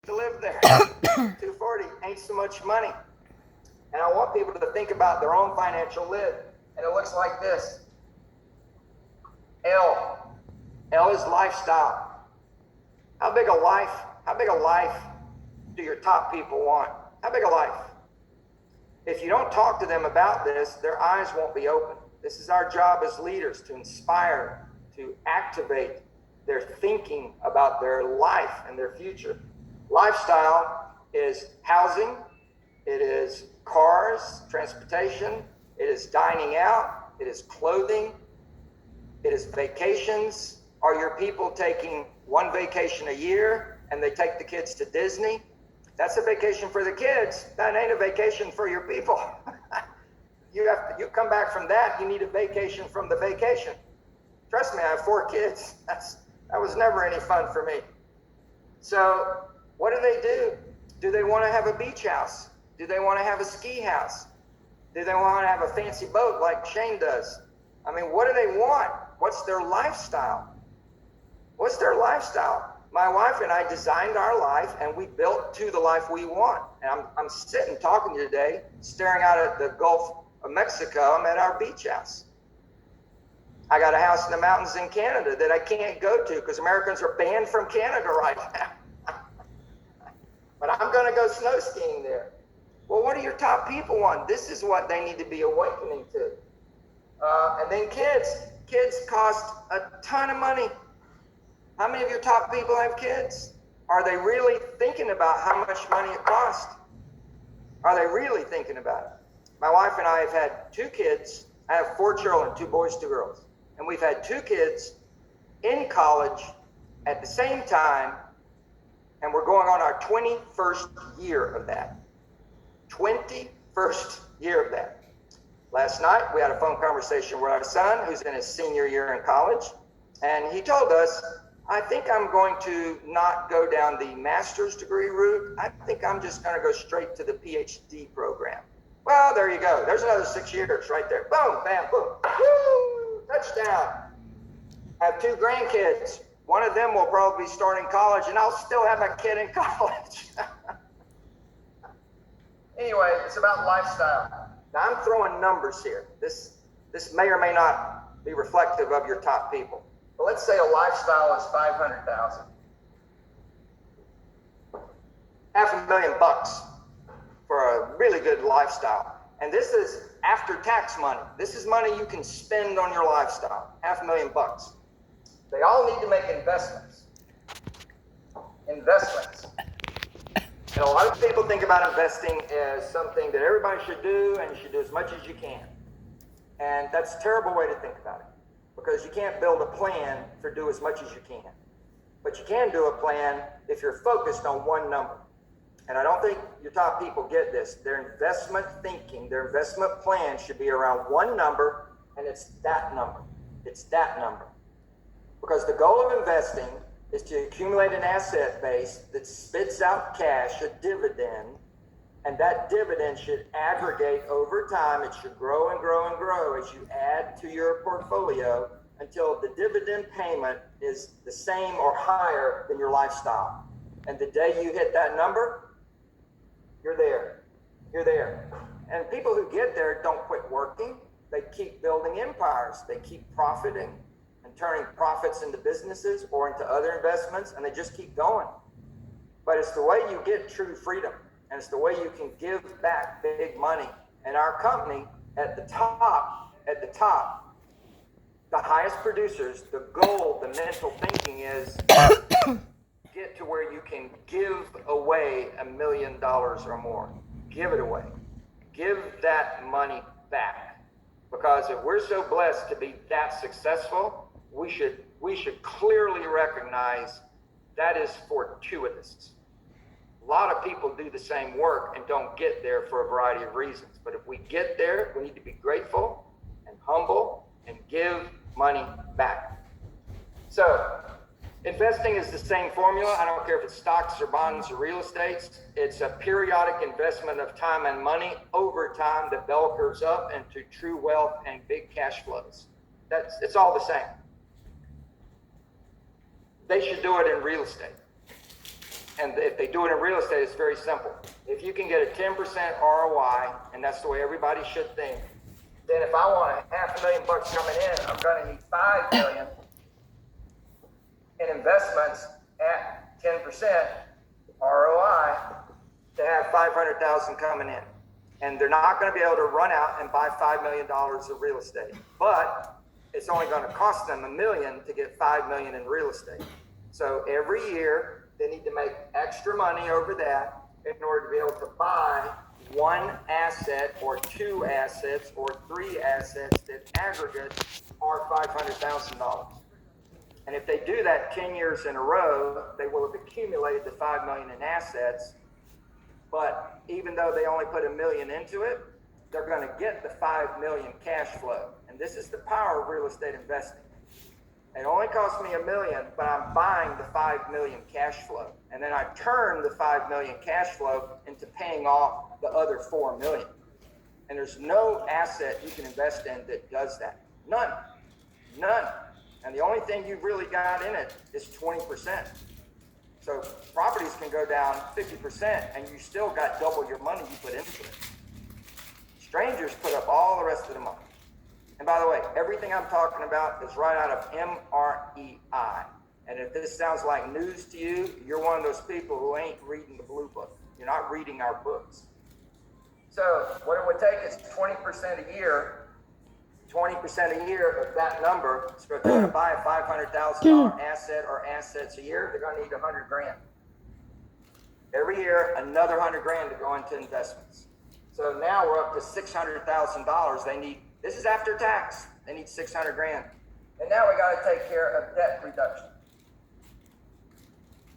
to live there. 240 ain't so much money. And I want people to think about their own financial lid. And it looks like this. L. L is lifestyle. How big a life do your top people want? How big a life? If you don't talk to them about this, their eyes won't be open. This is our job as leaders, to inspire, to activate their thinking about their life and their future. Lifestyle is housing, it is cars, transportation, it is dining out, it is clothing, it is vacations. Are your people taking one vacation a year and they take the kids to Disney? That's a vacation for the kids. That ain't a vacation for your people. You come back from that, you need a vacation from the vacation. Trust me, I have 4 kids. That was never any fun for me. So what do? Do they want to have a beach house? Do they want to have a ski house? Do they want to have a fancy boat like Shane does? I mean, what do they want? What's their lifestyle? What's their lifestyle? My wife and I designed our life, and we built to the life we want. And I'm sitting talking to you today, staring out at the Gulf of Mexico. I'm at our beach house. I got a house in the mountains in Canada that I can't go to because Americans are banned from Canada right now. But I'm going to go snow skiing there. Well, what do your top people want? This is what they need to be awakening to. And then kids. Kids cost a ton of money. How many of your top people have kids? Are they really thinking about how much money it costs? Are they really thinking about it? My wife and I have had 2 kids. I have 4 children, 2 boys, 2 girls. And we've had 2 kids in college at the same time, and we're going on our 21st year of that. 21st year of that. Last night, we had a phone conversation with our son, who's in his senior year in college, and he told us, I think I'm going to not go down the master's degree route. I think I'm just going to go straight to the PhD program. Well, there you go. There's another 6 years right there. Boom, bam, boom. Woo! Touchdown. I have 2 grandkids. One of them will probably be starting college, and I'll still have a kid in college. Anyway, it's about lifestyle. Now, I'm throwing numbers here. This may or may not be reflective of your top people. But let's say a lifestyle is $500,000. $500,000 for a really good lifestyle. And this is after tax money. This is money you can spend on your lifestyle. $500,000. They all need to make investments. Investments. And a lot of people think about investing as something that everybody should do, and you should do as much as you can. And that's a terrible way to think about it, because you can't build a plan for do as much as you can. But you can do a plan if you're focused on one number. And I don't think your top people get this. Their investment thinking, their investment plan should be around one number, and it's that number. It's that number. Because the goal of investing is to accumulate an asset base that spits out cash, a dividend, and that dividend should aggregate over time. It should grow and grow and grow as you add to your portfolio until the dividend payment is the same or higher than your lifestyle. And the day you hit that number, you're there. You're there. And people who get there don't quit working. They keep building empires. They keep profiting and turning profits into businesses or into other investments, and they just keep going. But it's the way you get true freedom, and it's the way you can give back big money. And our company at the top, the highest producers, the goal, the mental thinking is get to where you can give away $1 million or more. Give it away. Give that money back. Because if we're so blessed to be that successful, we should clearly recognize that is fortuitous. A lot of people do the same work and don't get there for a variety of reasons. But if we get there, we need to be grateful and humble and give money back. So, investing is the same formula. I don't care if it's stocks or bonds or real estate. It's a periodic investment of time and money over time that bell curves up into true wealth and big cash flows. It's all the same. They should do it in real estate. And if they do it in real estate, it's very simple. If you can get a 10% ROI, and that's the way everybody should think, then if I want $500,000 coming in, I'm going to need $5 million in investments at 10% ROI to have $500,000 coming in. And they're not going to be able to run out and buy $5 million of real estate, but it's only going to cost them $1 million to get $5 million in real estate. So every year they need to make extra money over that in order to be able to buy one asset or two assets or three assets that aggregate are $500,000. And if they do that 10 years in a row, they will have accumulated the $5 million in assets. But even though they only put $1 million into it, they're going to get the $5 million cash flow. And this is the power of real estate investing. It only cost me $1 million, but I'm buying the $5 million cash flow. And then I turn the $5 million cash flow into paying off the other $4 million. And there's no asset you can invest in that does that. None. And the only thing you've really got in it is 20%. So properties can go down 50% and you still got double your money you put into it. Strangers put up all the rest of the money. And by the way, everything I'm talking about is right out of MREI. And if this sounds like news to you, you're one of those people who ain't reading the blue book. You're not reading our books. So what it would take is 20% a year. 20% a year of that number. So if they're going to buy a $500,000 asset or assets a year, they're going to need $100,000. Every year, another $100,000 to go into investments. So now we're up to $600,000. They need. This is after tax. They need $600,000. And now we got to take care of debt reduction.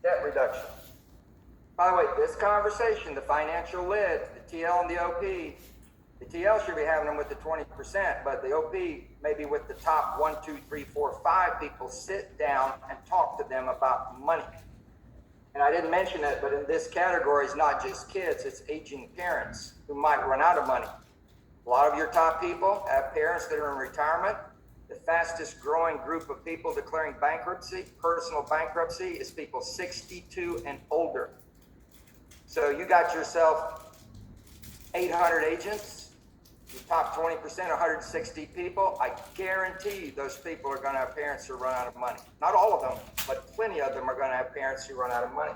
Debt reduction. By the way, this conversation, the financial lid, the TL and the OP, the TL should be having them with the 20%, but the OP maybe with the top 1, 2, 3, 4, 5 people sit down and talk to them about money. And I didn't mention it, but in this category, it's not just kids, it's aging parents who might run out of money. A lot of your top people have parents that are in retirement. The fastest growing group of people declaring bankruptcy, personal bankruptcy, is people 62 and older. So you got yourself 800 agents. The top 20%, 160 people, I guarantee those people are going to have parents who run out of money. Not all of them, but plenty of them are going to have parents who run out of money.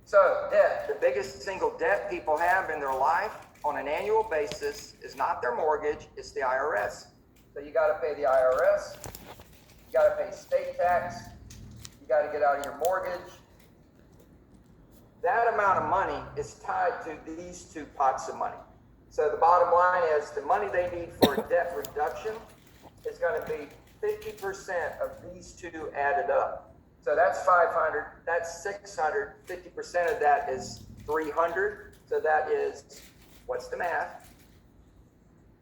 So debt, the biggest single debt people have in their life on an annual basis is not their mortgage, it's the IRS. So you got to pay the IRS, you got to pay state tax, you got to get out of your mortgage. That amount of money is tied to these two pots of money. So the bottom line is the money they need for debt reduction is going to be 50% of these two added up. So that's 500, that's 600, 50% of that is 300. So that is, what's the math?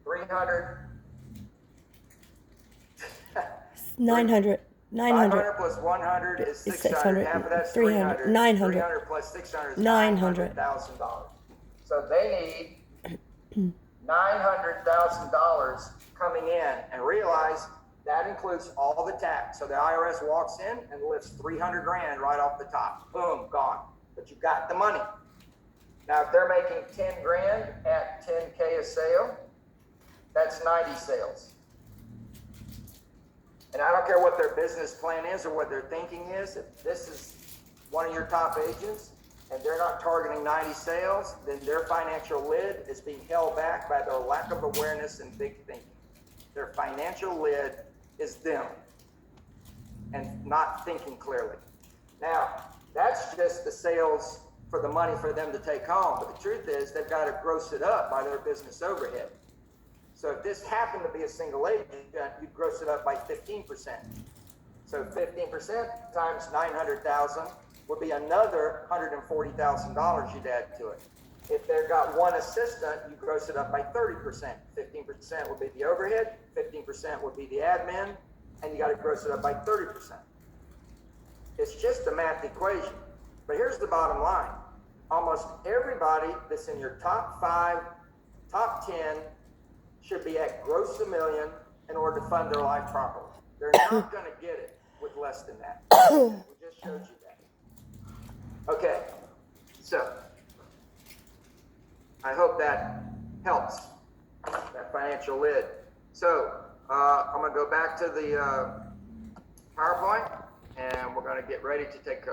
300. 900. 500 plus 100 is 600. Half of that's 300. 900. 300 plus 600 is $900,000. So they need $900,000 coming in, and realize that includes all the tax. So the IRS walks in and lifts $300,000 right off the top. Boom, gone. But you got the money. Now, if they're making $10,000 at 10K a sale, that's 90 sales. And I don't care what their business plan is or what their thinking is. If this is one of your top agents, and they're not targeting 90 sales, then their financial lid is being held back by their lack of awareness and big thinking. Their financial lid is them and not thinking clearly. Now, that's just the sales for the money for them to take home. But the truth is they've got to gross it up by their business overhead. So if this happened to be a single agent, you'd gross it up by 15%. So 15% times 900,000 would be another $140,000 you'd add to it. If they've got one assistant, you gross it up by 30%. 15% would be the overhead, 15% would be the admin, and you got to gross it up by 30%. It's just a math equation. But here's the bottom line. Almost everybody that's in your top 5, top 10 should be at gross $1 million in order to fund their life properly. They're not going to get it with less than that. We just showed you that. Okay, so I hope that helps, that financial lid. So I'm gonna go back to the PowerPoint, and we're gonna get ready to take